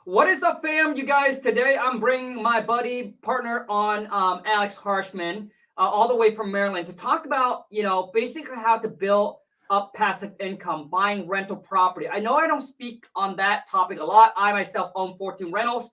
What is up, fam? You guys, today I'm bringing my buddy partner on, Alex Harshman, all the way from Maryland to talk about, basically how to build up passive income, buying rental property. I know I don't speak on that topic a lot. I myself own 14 rentals,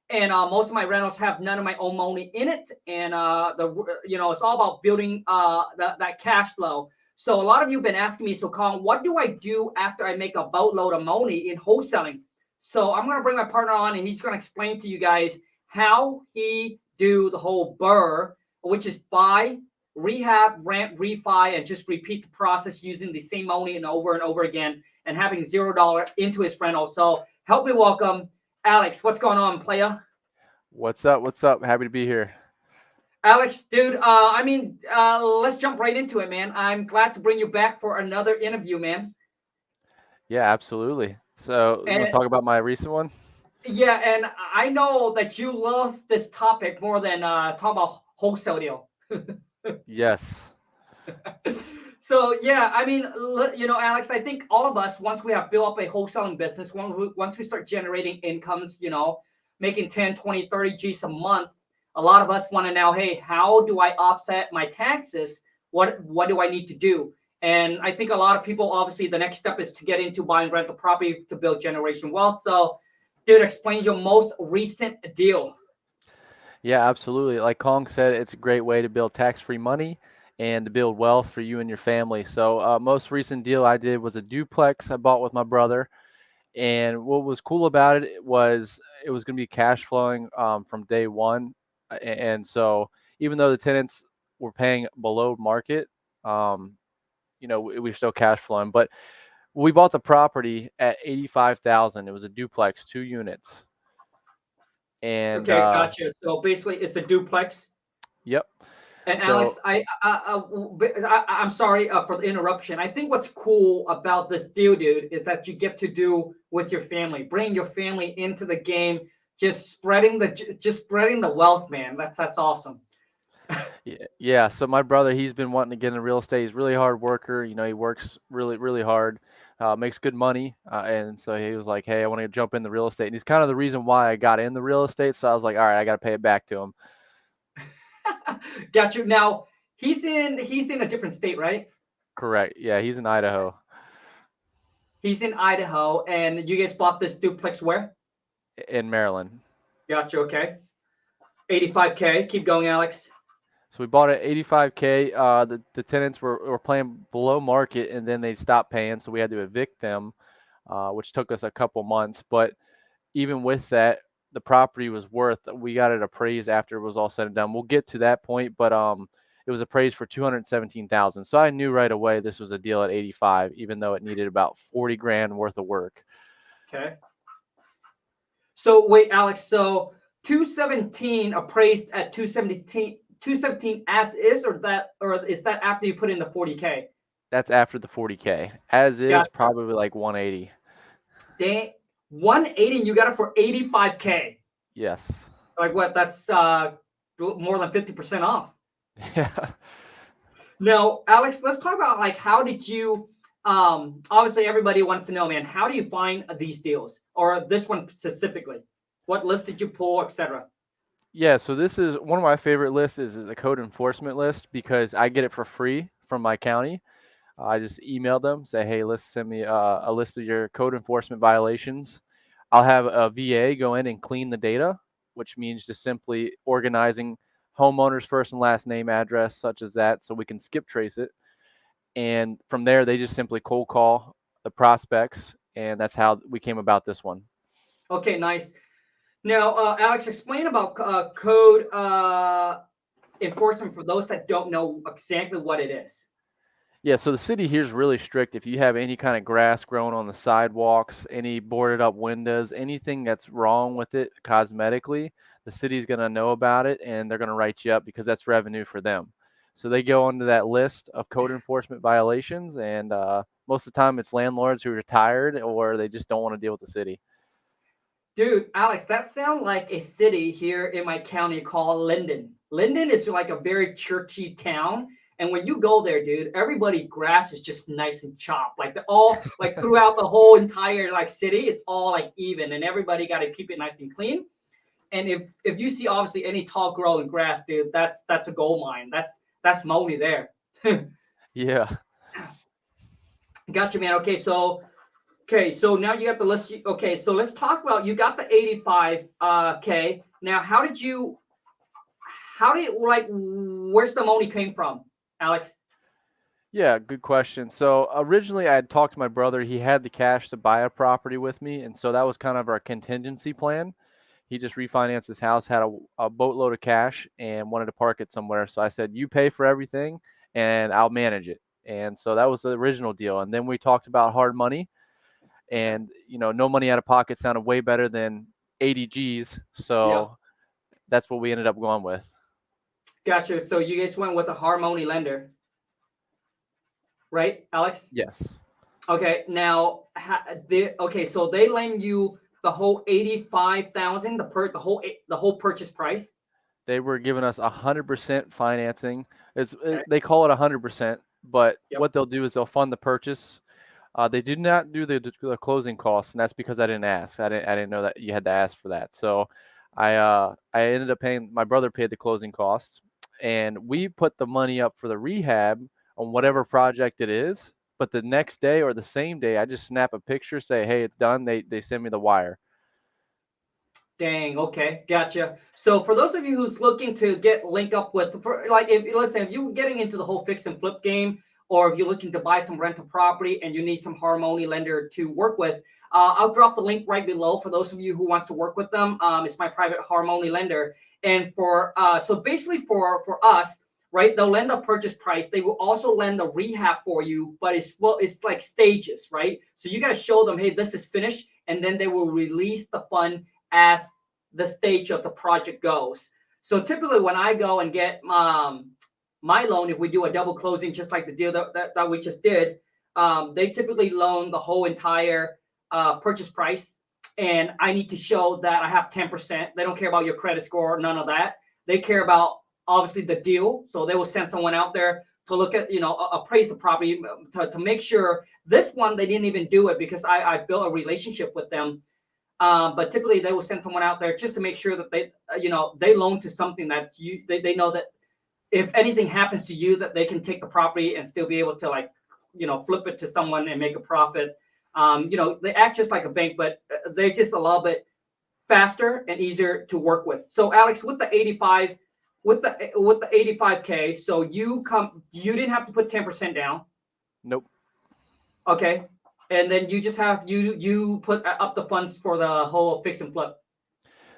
and most of my rentals have none of my own money in it. And it's all about building that cash flow. So a lot of you have been asking me, so Khang, what do I do after I make a boatload of money in wholesaling? So I'm going to bring my partner on, and he's going to explain to you guys how he do the whole burr, which is buy, rehab, rent, refi, and just repeat the process using the same money and over again, and having $0 into his rental. So help me welcome Alex. What's going on, playa? What's up? What's up? Happy to be here. Alex, dude, let's jump right into it, man. I'm glad to bring you back for another interview, man. Yeah, absolutely. So, you want And to talk about my recent one? yeah, and I know that you love this topic more than talk about wholesale deal. Yes. So yeah, Alex, I think all of us, once we have built up a wholesaling business, once we start generating incomes, making 10, 20, 30 G's a month, a lot of us want to know, hey, how do I offset my taxes? What do I need to do? And I think a lot of people, obviously, the next step is to get into buying rental property to build generation wealth. So, dude, explain your most recent deal. Yeah, absolutely. Like Kong said, it's a great way to build tax-free money and to build wealth for you and your family. So, most recent deal I did was a duplex I bought with my brother. And what was cool about it was it was going to be cash flowing from day one. And so, even though the tenants were paying below market, um, we're still cash flowing. But we bought the property at 85,000. It was a duplex, 2 units. And Okay, gotcha. So basically, it's a duplex. yep. And So Alex, I'm sorry for the interruption. I think what's cool about this deal, dude, is that you get to do with your family, bring your family into the game, just spreading the wealth, man. That's awesome. yeah, so my brother, he's been wanting to get into real estate. He's a really hard worker. He works really, really hard, makes good money. And so he was like, "Hey, I want to jump in the real estate." And he's kind of the reason why I got in the real estate. So I was like, "All right, I got to pay it back to him." Got you. Now he's in a different state, right? Correct. Yeah, he's in Idaho, He's in Idaho, and you guys bought this duplex where? in Maryland. Got you. Okay, 85K. Keep going, Alex. So we bought it 85K. The tenants were paying below market, and then they stopped paying, so we had to evict them, which took us a couple months. But even with that, the property was worth. We got it appraised after it was all said and done. We'll get to that point, but it was appraised for 217,000. So I knew right away this was a deal at 85, even though it needed about 40 grand worth of work. Okay. So wait, Alex. So 217 appraised at 217 as is, or is that after you put in the 40K? That's after the 40K. As is, Got probably like 180. dang 180. You got it for 85K. Yes. Like what? That's more than 50% off. Yeah. Now, Alex, let's talk about like how did you? Obviously, everybody wants to know, man. How do you find these deals, or this one specifically? What list did you pull, etc.? Yeah, so this is one of my favorite lists is the code enforcement list because I get it for free from my county. I just email them, say, hey, let's send me a list of your code enforcement violations. I'll have a VA go in and clean the data, which means just simply organizing homeowners' first and last name, address, such as that, so we can skip trace it. And from there, they just simply cold call the prospects, and that's how we came about this one. Okay, nice. Now, Alex, explain about code enforcement for those that don't know exactly what it is. Yeah, so the city here is really strict. If you have any kind of grass growing on the sidewalks, any boarded up windows, anything that's wrong with it cosmetically, the city's going to know about it and they're going to write you up because that's revenue for them. So they go onto that list of code enforcement violations, and most of the time it's landlords who are tired or they just don't want to deal with the city. Dude, Alex, that sounds like a city here in my county called Linden. Linden is like a very churchy town, And when you go there, dude, everybody grass is just nice and chopped. Like they're all like throughout the whole entire like city, it's all like even, and everybody got to keep it nice and clean. And if you see obviously any tall growing grass, dude, that's a gold mine. That's Mobi there. Yeah. Gotcha, man. Okay, so now you got the list. Okay, so let's talk about, you got the 85 K. Now, how did like, where's the money came from, Alex? Yeah, good question. So originally I had talked to my brother. He had the cash to buy a property with me, and so that was kind of our contingency plan. He just refinanced his house, had a boatload of cash, and wanted to park it somewhere. So I said, "You pay for everything, and I'll manage it." And so that was the original deal. And then we talked about hard money, and no money out of pocket sounded way better than 80 G's. Yep. So that's what we ended up going with. Gotcha. So you guys went with a Harmony lender, right, Alex? Yes. Okay. Now, so they lend you the whole 85,000, the whole purchase price. They were giving us 100% financing. Okay. They call it 100%, but Yep. what they'll do is they'll fund the purchase. They did not do the closing costs, and that's because I didn't ask. I didn't know that you had to ask for that. So I ended up paying. My brother paid the closing costs, and we put the money up for the rehab on whatever project it is. But the next day or the same day, I just snap a picture, say, "Hey, it's done." They send me the wire. Dang. Okay. Gotcha. So for those of you who's looking to link up with, like, if you're getting into the whole fix and flip game, or if you're looking to buy some rental property and you need some Harmony lender to work with, I'll drop the link right below for those of you who wants to work with them. It's my private Harmony lender. And so basically for us, right, they'll lend a purchase price. They will also lend the rehab for you, but it's like stages, right? So you got to show them, hey, this is finished, and then they will release the fund as the stage of the project goes. So typically when I go and get my loan, if we do a double closing, just like the deal that we just did, they typically loan the whole entire purchase price. And I need to show that I have 10%. They don't care about your credit score, none of that. They care about obviously the deal. So they will send someone out there to look at, appraise the property to make sure. This one, they didn't even do it because I built a relationship with them. But typically they will send someone out there just to make sure that they loan to something that they know that if anything happens to you, that they can take the property and still be able to flip it to someone and make a profit. They act just like a bank, but they're just a little bit faster and easier to work with. So Alex, with the 85, with the 85K, so you didn't have to put 10% down. Nope. Okay. And then you just have you put up the funds for the whole fix and flip.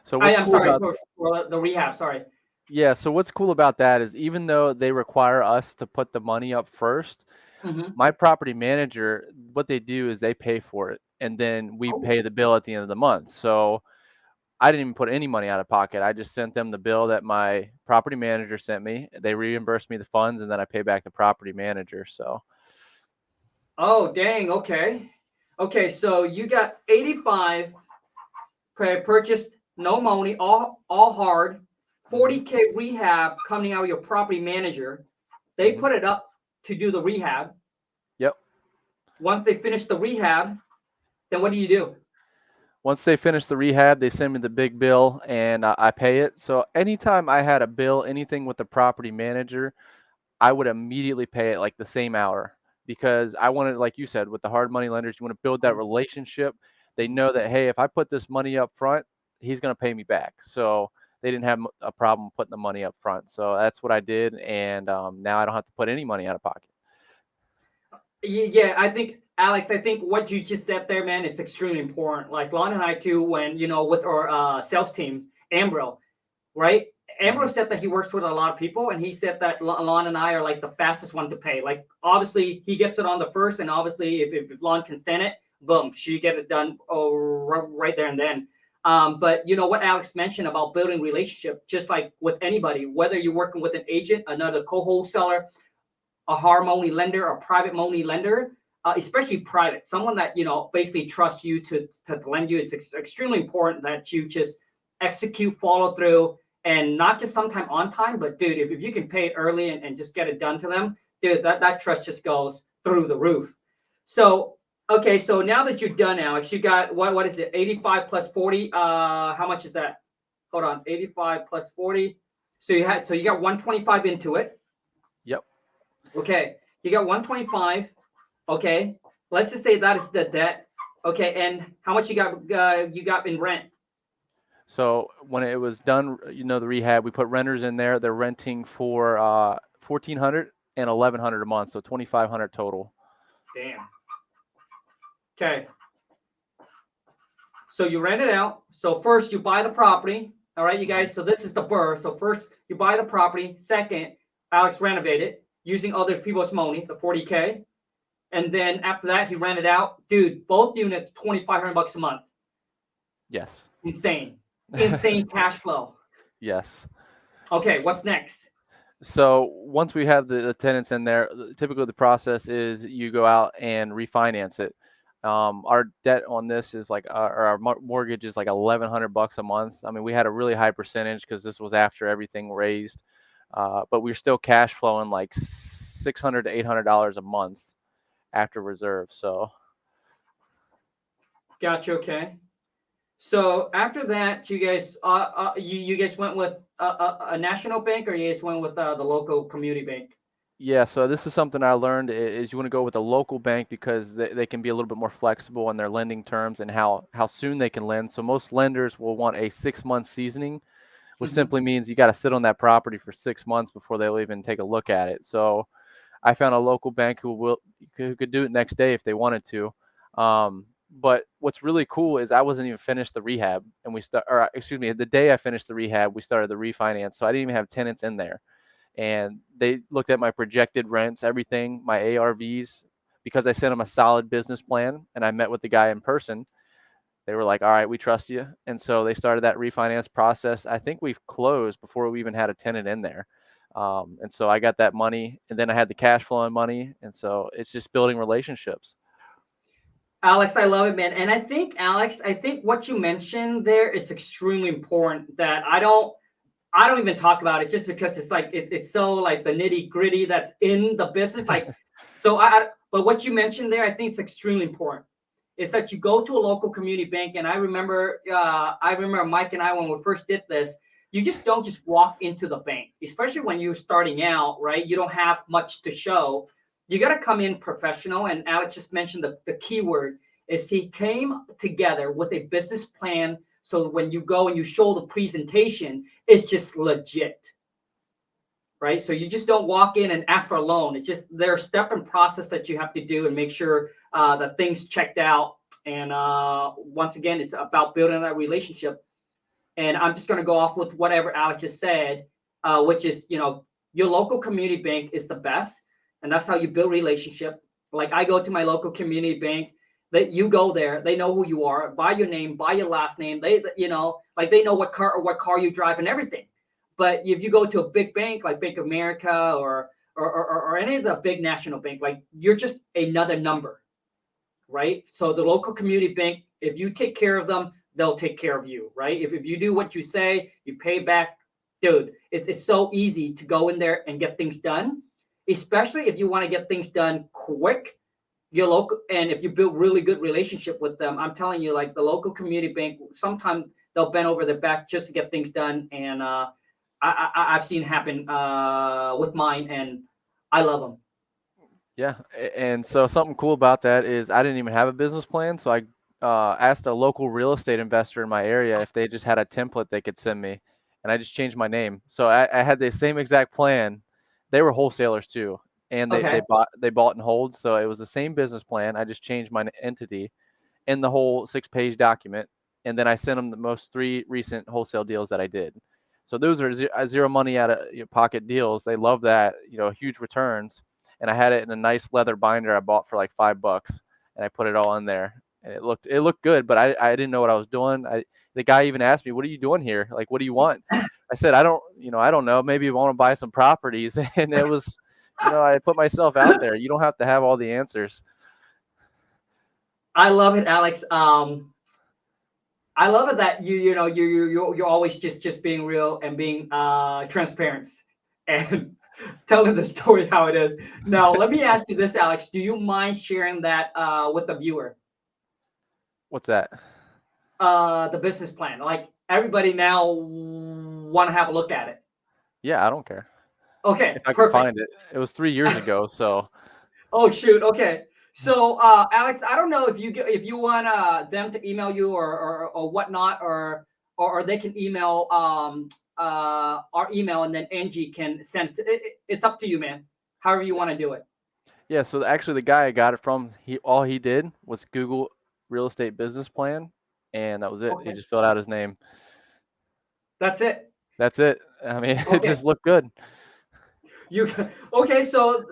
So what's I'm cool sorry, about for the rehab. Sorry. Yeah, so what's cool about that is even though they require us to put the money up first, Mm-hmm. my property manager, what they do is they pay for it, and then we Oh. pay the bill at the end of the month. So I didn't even put any money out of pocket. I just sent them the bill that my property manager sent me. They reimbursed me the funds, and then I pay back the property manager. So Oh, dang. Okay. Okay. So you got 85 purchased, no money, all hard. 40K rehab coming out of your property manager. They put it up to do the rehab. Yep. Once they finish the rehab, then what do you do? Once they finish the rehab, they send me the big bill, and I pay it. So anytime I had a bill, anything with the property manager, I would immediately pay it like the same hour, because I wanted, like you said, with the hard money lenders, you want to build that relationship. They know that, hey, if I put this money up front, he's going to pay me back. So they didn't have a problem putting the money up front. So that's what I did. And now I don't have to put any money out of pocket. Yeah, I think, Alex, what you just said there, man, is extremely important. Like Lon and I too, when, with our sales team, Ambro, right? Ambro said that he works with a lot of people, and he said that Lon and I are like the fastest one to pay. Like, obviously, he gets it on the first, and obviously, if Lon can send it, boom, she get it done right there and then. But what Alex mentioned about building relationship, just like with anybody, whether you're working with an agent, another co-wholesaler, a Harmony lender, a private money lender, especially private, someone that basically trusts you to lend you. It's extremely important that you just execute, follow through, and not just sometime on time, but dude, if you can pay it early and just get it done to them, dude, that trust just goes through the roof. So, okay, so now that you're done, Alex, you got what is it? 85 plus 40. How much is that? Hold on, 85 plus 40. So you got 125 into it. Yep. Okay, you got 125. Okay, let's just say that is the debt. Okay, and how much you got in rent? So when it was done, the rehab, we put renters in there. They're renting for 1,400 and 1,100 a month, so 2,500 total. Damn. Okay. So you rent it out. So first you buy the property. All right, you guys. So this is the burr. So first you buy the property. Second, Alex renovated using other people's money, the 40K. And then after that, he rented out. Dude, both units, $2,500 a month. Yes. Insane. Insane cash flow. Yes. Okay, what's next? So once we have the tenants in there, typically the process is you go out and refinance it. Our debt on this is like our mortgage is like $1,100 a month. I mean, we had a really high percentage because this was after everything raised, but we're still cash flowing like $600 to $800 a month after reserve. So. Gotcha. Okay. So after that, you guys, you guys went with a national bank, or you guys went with the local community bank? Yeah, so this is something I learned is you want to go with a local bank because they can be a little bit more flexible in their lending terms and how soon they can lend. So most lenders will want a 6-month seasoning, which simply means you got to sit on that property for 6 months before they'll even take a look at it. So I found a local bank who could do it next day if they wanted to. But what's really cool is I wasn't even finished the rehab, and the day I finished the rehab, we started the refinance. So I didn't even have tenants in there. And they looked at my projected rents, everything, my ARVs, because I sent them a solid business plan and I met with the guy in person. They were like, all right, we trust you. And so they started that refinance process. I think we've closed before we even had a tenant in there. And so I got that money, and then I had the cash flowing money. And so it's just building relationships. Alex, I love it, man. And I think, Alex, what you mentioned there is extremely important that I don't even talk about it just because it's like it's so like the nitty gritty that's in the business. Like, so but what you mentioned there, I think it's extremely important. Is that you go to a local community bank, and I remember Mike and I, when we first did this, you just don't just walk into the bank, especially when you're starting out, right? You don't have much to show. You got to come in professional. And Alex just mentioned the key word is he came together with a business plan. So when you go and you show the presentation, it's just legit, right? So you just don't walk in and ask for a loan. It's just there's a step and process that you have to do and make sure that things checked out. And once again, it's about building that relationship. And I'm just going to go off with whatever Alex just said, which is, your local community bank is the best. And that's how you build relationship. Like I go to my local community bank. That you go there, they know who you are, by your name, by your last name. They know what car you drive and everything. But if you go to a big bank like Bank of America or any of the big national bank, like you're just another number, right? So the local community bank, if you take care of them, they'll take care of you, right? If you do what you say, you pay back, dude. It's so easy to go in there and get things done, especially if you want to get things done quick. Your local, and if you build really good relationship with them, I'm telling you, like the local community bank, sometimes they'll bend over their back just to get things done. And I've seen happen with mine, and I love them. Yeah, and so something cool about that is I didn't even have a business plan, so I asked a local real estate investor in my area if they just had a template they could send me, and I just changed my name. So I had the same exact plan. They were wholesalers too, and Okay. they bought and hold, so it was the same business plan. I just changed my entity in the whole 6-page document, and then I sent them the most 3 recent wholesale deals that I did. So those are zero money out of your pocket deals. They love that, huge returns. And I had it in a nice leather binder I bought for like $5, and I put it all in there. And it looked good, but I didn't know what I was doing. The guy even asked me, "What are you doing here? Like, what do you want?" I said, "I don't know. Maybe you want to buy some properties." And it was, I put myself out there. You don't have to have all the answers. I love it, Alex. I love it that you're always just being real and being transparent and telling the story how it is. Now, let me ask you this, Alex. Do you mind sharing that with the viewer? What's that? The business plan. Like everybody now want to have a look at it. Yeah, I don't care Okay, if I can perfect. find it. It was 3 years ago, so Oh shoot. Okay. So Alex, I don't know if you want them to email you or whatnot or they can email our email and then Angie can send it's up to you, man. However you want to do it. yeah. So actually, the guy I got it from, all he did was Google real estate business plan, and that was it. He Okay. just filled out his name. That's it. That's it. I mean, it Okay. just looked good. You okay? So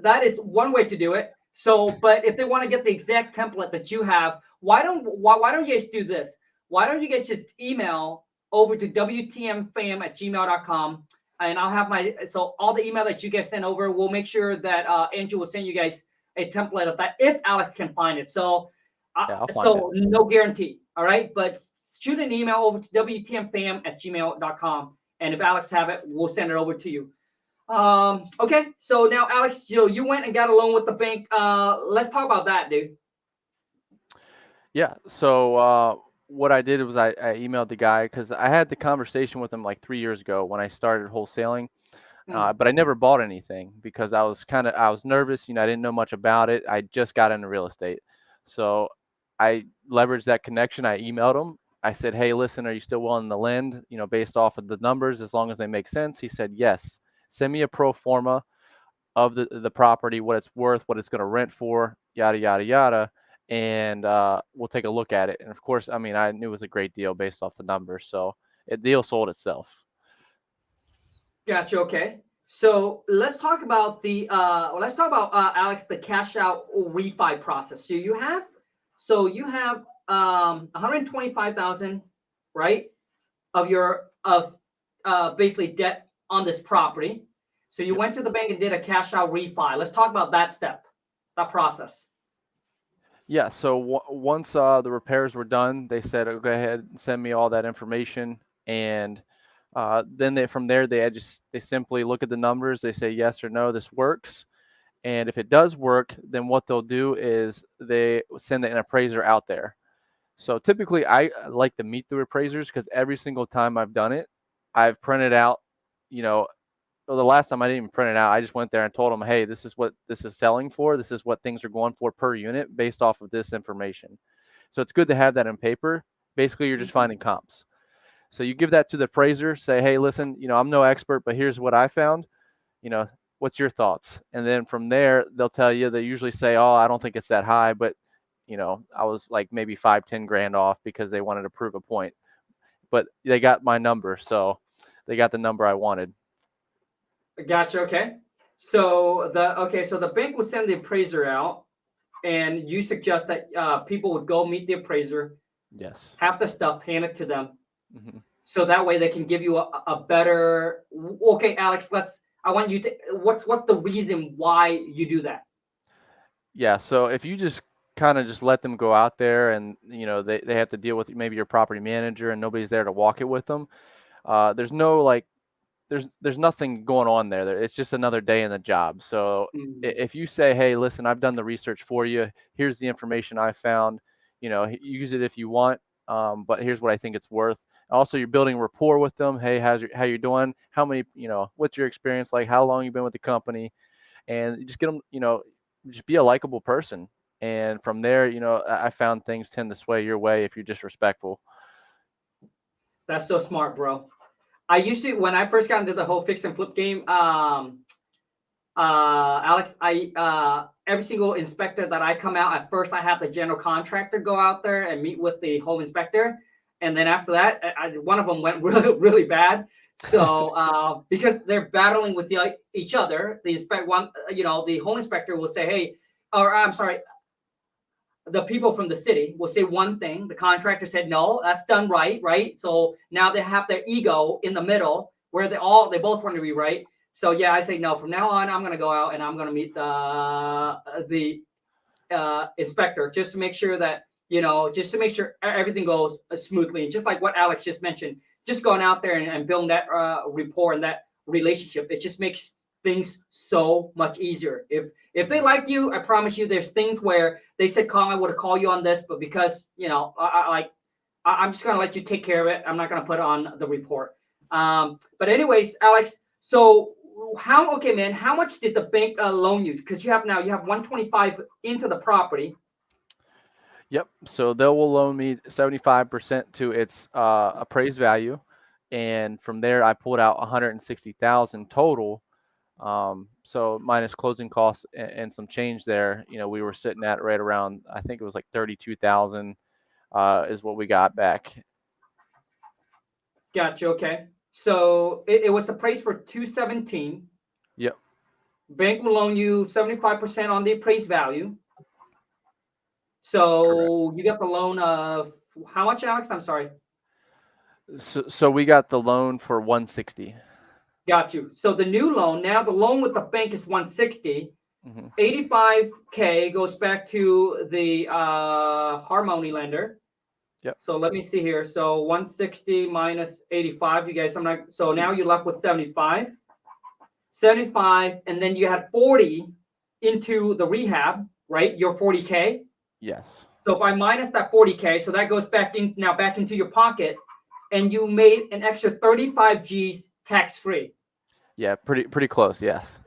that is one way to do it. So, but if they want to get the exact template that you have, why don't you guys do this? Why don't you guys just email over to wtmfam@gmail.com and I'll have so all the email that you guys send over, we'll make sure that Andrew will send you guys a template of that if Alex can find it. So, Yeah, I'll find it. so no guarantee, all right? But shoot an email over to wtmfam@gmail.com, and if Alex have it, we'll send it over to you. Okay, so now Alex, you went and got a loan with the bank. Let's talk about that, dude. Yeah. So what I did was I emailed the guy because I had the conversation with him like 3 years ago when I started wholesaling. Mm, But I never bought anything because I was nervous. I didn't know much about it. I just got into real estate, so I leveraged that connection. I emailed him. I said, "Hey, listen, are you still willing to lend? Based off of the numbers, as long as they make sense." He said, "Yes. Send me a pro forma of the property, what it's worth, what it's going to rent for, yada yada yada, and we'll take a look at it." And of course, I mean, I knew it was a great deal based off the numbers, so the deal sold itself. gotcha. Okay, so let's talk about Alex, the cash out refi process. You have 125,000, right, of your of basically debt on this property. So you Yep. went to the bank and did a cash out refi. Let's talk about that step, that process. Yeah, so once the repairs were done, they said, "Oh, go ahead and send me all that information." And then from there, they simply look at the numbers. They say yes or no, this works. And if it does work, then what they'll do is they send an appraiser out there. So typically, I like to meet the appraisers because every single time I've done it, I've printed out, you know, well, the last time I didn't even print it out. I just went there and told them, "Hey, this is what this is selling for. This is what things are going for per unit based off of this information." So it's good to have that in paper. Basically, you're just finding comps. So you give that to the appraiser, say, "Hey, listen, I'm no expert, but here's what I found. You know, what's your thoughts?" And then from there, they'll tell you, they usually say, "Oh, I don't think it's that high, but I was like maybe 5, 10 grand off because they wanted to prove a point." But they got my number, so they got the number I wanted. Gotcha. Okay. So the bank would send the appraiser out, and you suggest that people would go meet the appraiser, Yes. have the stuff, hand it to them, Hmm. so that way they can give you a better. Okay, Alex. I want you to. What's the reason why you do that? Yeah, so if you just kind of just let them go out there and they have to deal with maybe your property manager and nobody's there to walk it with them, there's no like there's nothing going on there. It's just another day in the job. So Mm, if you say, "Hey, listen, I've done the research for you. Here's the information I found. Use it if you want, but here's what I think it's worth." Also, you're building rapport with them. "Hey, how you doing? How many, what's your experience like? How long you been with the company?" And you just get them, just be a likable person. And from there, I found things tend to sway your way if you're just respectful. that's so smart, bro. I used to when I first got into the whole fix and flip game. Alex, I every single inspector that I come out at first, I have the general contractor go out there and meet with the home inspector, and then after that, one of them went really bad. So because they're battling with each other, the home inspector will say, "Hey," or I'm sorry, the people from the city will say one thing. The contractor said, "No, that's done right." So now they have their ego in the middle where they both want to be right. So yeah, I say no. From now on, I'm going to go out and I'm going to meet the inspector just to make sure that just to make sure everything goes smoothly. And just like what Alex just mentioned, just going out there and building that rapport and that relationship, it just makes things so much easier. If they liked you, I promise you, there's things where they said, Khang, I would have called you on this, but because I'm just gonna let you take care of it. I'm not gonna put it on the report. But anyways, Alex, so how much did the bank loan you? Because you have 125 into the property. Yep. So they will loan me 75% to its appraised value, and from there I pulled out 160,000 total. So minus closing costs and some change there, we were sitting at right around, I think it was like 32,000 is what we got back. Gotcha. Okay. So it was appraised for 217. Yep. Bank will loan you 75% on the appraised value. So Correct. you got the loan of how much, Alex? I'm sorry. So we got the loan for 160. Got you. So the new loan, now the loan with the bank is 160. Mm-hmm. 85K goes back to the Harmony lender. Yep. So let me see here. So 160 minus 85. You guys, so now you're left with 75. 75, and then you had 40 into the rehab, right? Your 40K. Yes. So if I minus that 40K, so that goes back into your pocket, and you made an extra 35 G's tax free. Yeah, pretty close. Yes.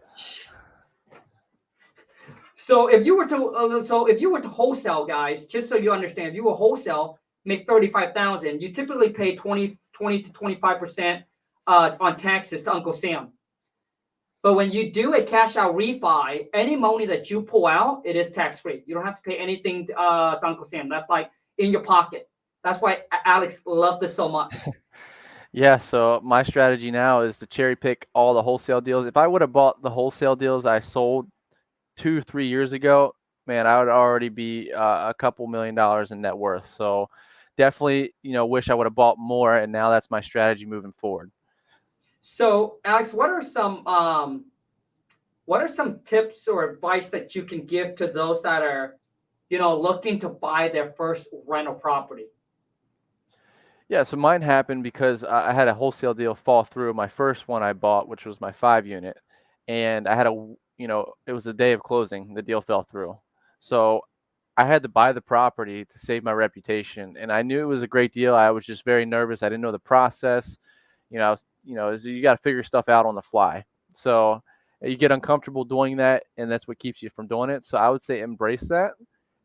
So if you were to wholesale, guys, just so you understand, if you were wholesale, make 35,000, you typically pay 20 to 25% on taxes to Uncle Sam. But when you do a cash out refi, any money that you pull out, it is tax free. You don't have to pay anything to Uncle Sam. That's like in your pocket. That's why Alex loved this so much. Yeah, so my strategy now is to cherry pick all the wholesale deals. If I would have bought the wholesale deals I sold 2-3 years ago, man, I would already be a couple $1 million in net worth. So definitely, wish I would have bought more, and now that's my strategy moving forward. So, Alex, what are some tips or advice that you can give to those that are, looking to buy their first rental property? Yeah, so mine happened because I had a wholesale deal fall through. My first one I bought, which was my 5 unit, and I had it was the day of closing, the deal fell through. So I had to buy the property to save my reputation, and I knew it was a great deal. I was just very nervous. I didn't know the process. You got to figure stuff out on the fly. So you get uncomfortable doing that, and that's what keeps you from doing it. So I would say embrace that.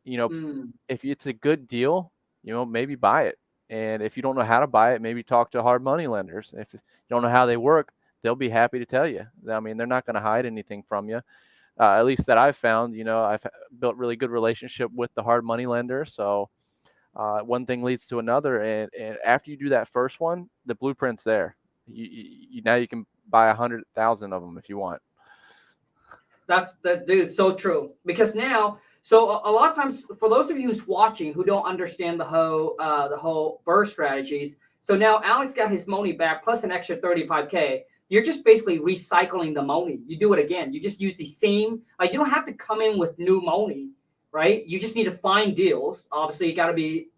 If it's a good deal, maybe buy it. And if you don't know how to buy it, maybe talk to hard money lenders. If you don't know how they work, they'll be happy to tell you. I mean, they're not going to hide anything from you. At least that I've found, I've built really good relationship with the hard money lender. So one thing leads to another. And after you do that first one, the blueprint's there. Now you can buy 100,000 of them if you want. That's dude, so true. Because now, so a lot of times, for those of you who's watching who don't understand the whole burr strategies, so now Alex got his money back plus an extra 35K. You're just basically recycling the money. You do it again. You just use the same, like, you don't have to come in with new money, right? You just need to find deals. Obviously, you got to be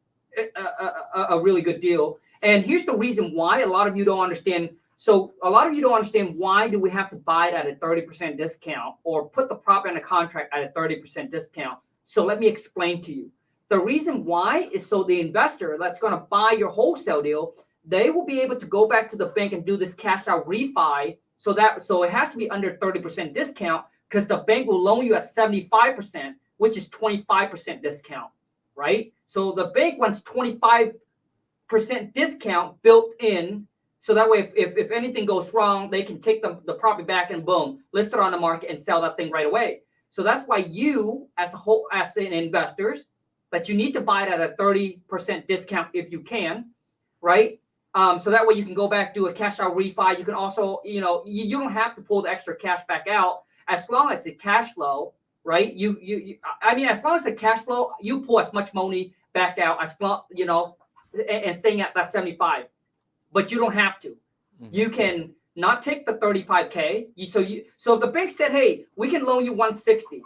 a really good deal. And here's the reason why a lot of you don't understand. So a lot of you don't understand, why do we have to buy it at a 30% discount or put the property in a contract at a 30% discount? So let me explain to you. The reason why is so the investor that's going to buy your wholesale deal, they will be able to go back to the bank and do this cash out refi. So it has to be under 30% discount, because the bank will loan you at 75%, which is 25% discount, right? So the bank wants 25% discount built in. So that way, if anything goes wrong, they can take the property back and boom, list it on the market and sell that thing right away. So that's why you, as an investors, that you need to buy it at a 30% discount if you can, right? So that way you can go back, do a cash out refi. You can also, you don't have to pull the extra cash back out, as long as the cash flow, right? As long as the cash flow, you pull as much money back out as well, and staying at that 75. But you don't have to. Mm-hmm. You can not take the 35K. So if the bank said, hey, we can loan you 160,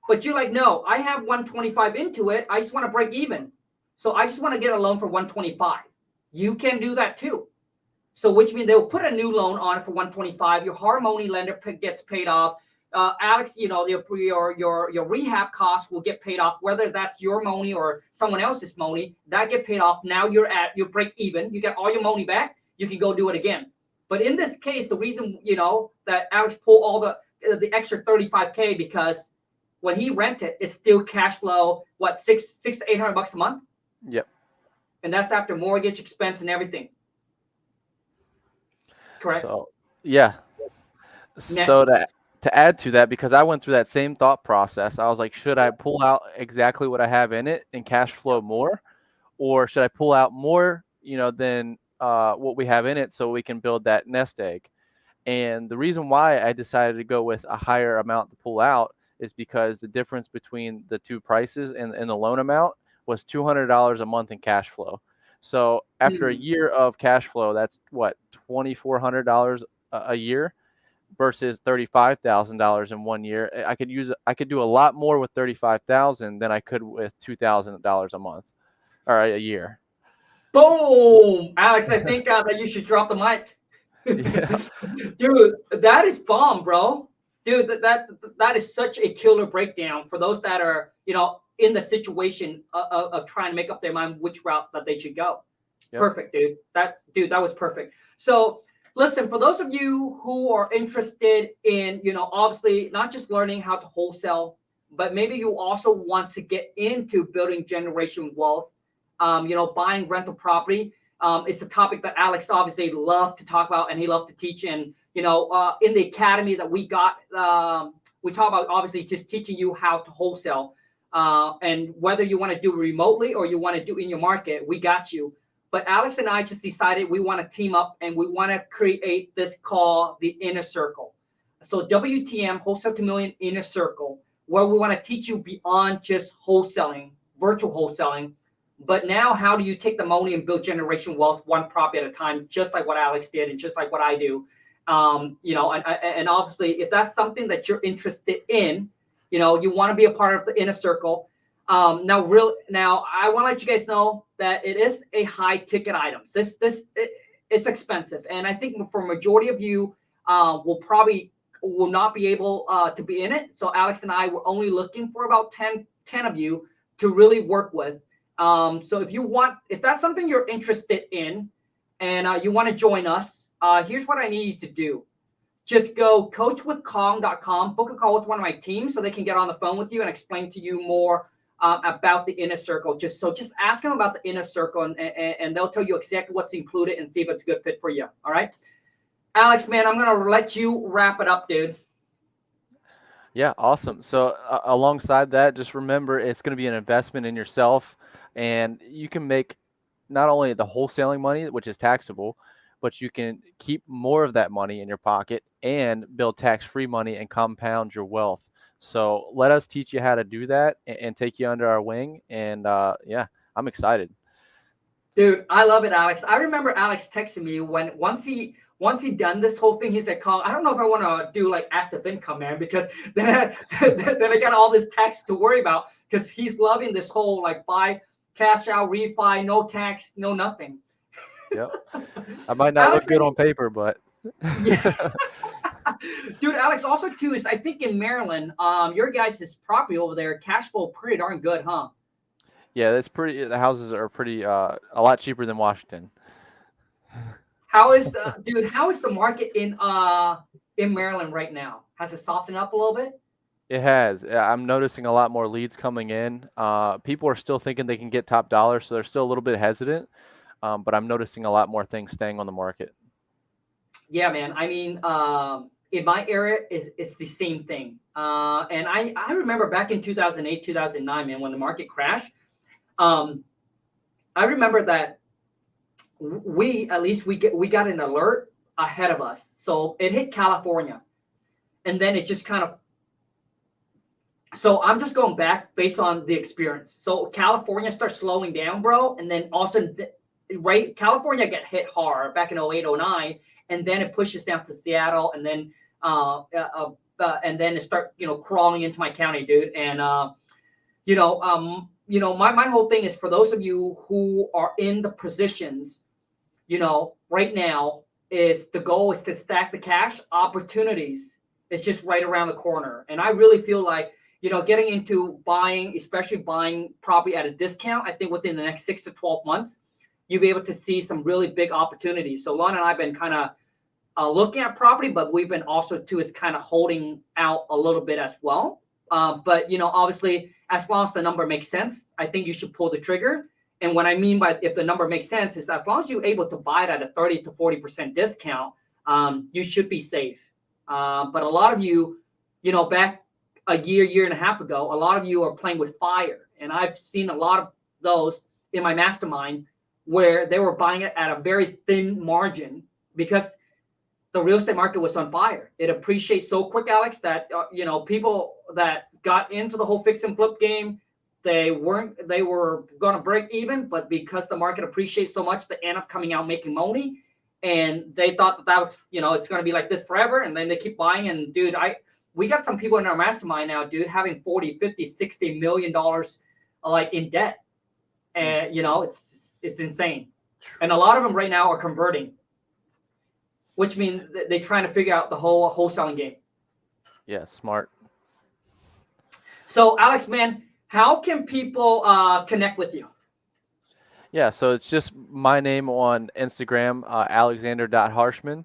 but you're like, no, I have 125 into it, I just want to break even. So I just want to get a loan for 125. You can do that too. So which means they'll put a new loan on it for 125. Your hard money lender gets paid off. Alex, your rehab costs will get paid off, whether that's your money or someone else's money. That get paid off. Now you break even. You get all your money back. You can go do it again. But in this case, the reason that Alex pulled all the extra 35K because when he rented, it's still cash flow. What six to $800 a month? Yep. And that's after mortgage expense and everything. Correct. So yeah. Net. So to add to that, because I went through that same thought process, I was like, should I pull out exactly what I have in it and cash flow more, or should I pull out more, than what we have in it so we can build that nest egg? And the reason why I decided to go with a higher amount to pull out is because the difference between the two prices and the loan amount was $200 a month in cash flow. So after a year of cash flow, that's what, $2,400 a year versus $35,000 in 1 year. I could do a lot more with 35,000 than I could with $2,000 a month or a year. Boom, Alex! I think that you should drop the mic. Yeah. Dude, that is bomb, bro. Dude, that is such a killer breakdown for those that are in the situation of trying to make up their mind which route that they should go. Yep. Perfect, dude. That was perfect. So listen, for those of you who are interested in obviously not just learning how to wholesale, but maybe you also want to get into building generational wealth, buying rental property. It's a topic that Alex obviously loved to talk about and he loved to teach. And, in the academy that we got, we talk about obviously just teaching you how to wholesale. And whether you want to do remotely or you want to do in your market, we got you. But Alex and I just decided we want to team up and we want to create this called the Inner Circle. So WTM, Wholesale to Million Inner Circle, where we want to teach you beyond just wholesaling, virtual wholesaling. But now, how do you take the money and build generational wealth one property at a time, just like what Alex did and just like what I do? And obviously, if that's something that you're interested in, you want to be a part of the Inner Circle. Now, I want to let you guys know that it is a high ticket item. It's expensive, and I think for a majority of you, will not be able to be in it. So Alex and I were only looking for about 10 of you to really work with. So if that's something you're interested in and you want to join us, here's what I need you to do. Just go coachwithkhang.com, book a call with one of my teams so they can get on the phone with you and explain to you more about the Inner Circle. Just ask them about the Inner Circle and they'll tell you exactly what's included and see if it's a good fit for you. All right. Alex, man, I'm going to let you wrap it up, dude. Yeah, awesome. So alongside that, just remember it's going to be an investment in yourself, and you can make not only the wholesaling money, which is taxable, but you can keep more of that money in your pocket and build tax-free money and compound your wealth. So let us teach you how to do that and take you under our wing. And yeah, I'm excited. Dude, I love it, Alex. I remember Alex texting me once he done this whole thing, he said, "Khang, I don't know if I want to do like active income, man, because then I got all this tax to worry about because he's loving this whole like buy, cash out, refi, no tax, no nothing." Yep. I might not look good on paper, but yeah. Dude, Alex, also too is I think in Maryland, your guys' property over there, cash flow pretty darn good, huh? Yeah, that's pretty. The houses are pretty a lot cheaper than Washington. How is the market in Maryland right now? Has it softened up a little bit? It has. I'm noticing a lot more leads coming in. People are still thinking they can get top dollar, so they're still a little bit hesitant. But I'm noticing a lot more things staying on the market. Yeah, man. I mean, in my area, it's the same thing. And I remember back in 2008, 2009, man, when the market crashed. I remember that we got an alert ahead of us. So it hit California, and then it just kind of. So I'm just going back based on the experience. So California starts slowing down, bro, and then all of a sudden, right? California got hit hard back in 08, 09, and then it pushes down to Seattle, and then it start crawling into my county, dude. And my whole thing is for those of you who are in the positions, right now, if the goal is to stack the cash, opportunities is just right around the corner. And I really feel like, getting into buying, especially buying property at a discount, I think within the next 6 to 12 months, you'll be able to see some really big opportunities. So Lon and I have been kind of looking at property, but we've been also too is kind of holding out a little bit as well. But obviously, as long as the number makes sense, I think you should pull the trigger. And what I mean by if the number makes sense is as long as you're able to buy it at a 30 to 40% discount, you should be safe. But a lot of you, back a year and a half ago, a lot of you are playing with fire. And I've seen a lot of those in my mastermind where they were buying it at a very thin margin because the real estate market was on fire. It appreciates so quick, Alex, that, people that got into the whole fix and flip game, they were going to break even, but because the market appreciates so much, they end up coming out making money. And they thought that was, it's going to be like this forever. And then they keep buying. And dude, we got some people in our mastermind now, dude, having 40, 50, $60 million like in debt. And, it's insane. And a lot of them right now are converting, which means they're trying to figure out the whole wholesaling game. Yeah, smart. So Alex, man, how can people connect with you? Yeah, so it's just my name on Instagram, alexander.harshman.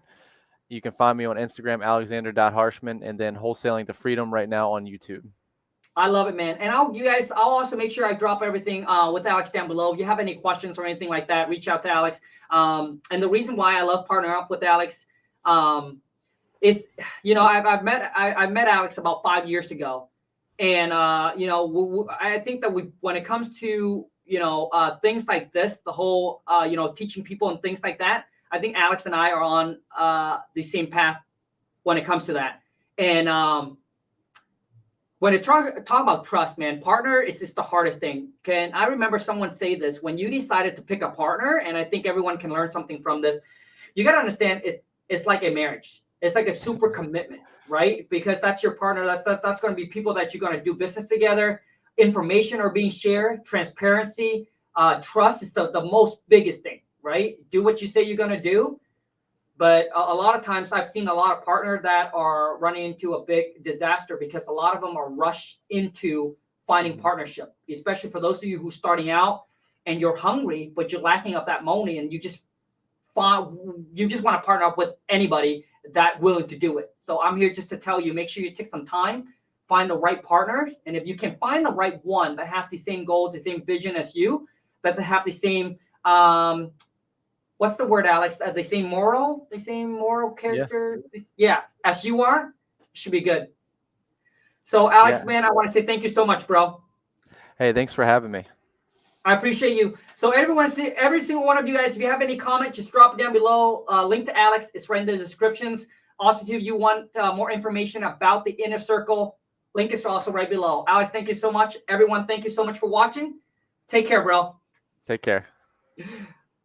You can find me on Instagram, alexander.harshman, and then Wholesaling to Freedom right now on YouTube. I love it, man. And I'll also make sure I drop everything with Alex down below. If you have any questions or anything like that, reach out to Alex. And the reason why I love partnering up with Alex is, I've met Alex about 5 years ago. And, I think that when it comes to, things like this, the whole, teaching people and things like that, I think Alex and I are on the same path when it comes to that. And when it's talk about trust, man, partner is just the hardest thing. I remember someone say this, when you decided to pick a partner, and I think everyone can learn something from this, you got to understand it's like a marriage. It's like a super commitment, right? Because that's your partner. That's going to be people that you're going to do business together. Information are being shared, transparency, trust is the most biggest thing, right? Do what you say you're going to do. But a lot of times I've seen a lot of partners that are running into a big disaster because a lot of them are rushed into finding partnership, especially for those of you who are starting out and you're hungry, but you're lacking of that money and you just want to partner up with anybody that willing to do it. So I'm here just to tell you, make sure you take some time, find the right partners. And if you can find the right one that has the same goals, the same vision as you, that they have the same, what's the word, Alex? The same moral character. Yeah, as you are, should be good. So Alex, man, I want to say thank you so much, bro. Hey, thanks for having me. I appreciate you. So every single one of you guys, if you have any comment, just drop it down below. Link to Alex, it's right in the descriptions. Also, if you want more information about the inner circle, link is also right below. Alex, thank you so much. Everyone, thank you so much for watching. Take care, bro. Take care.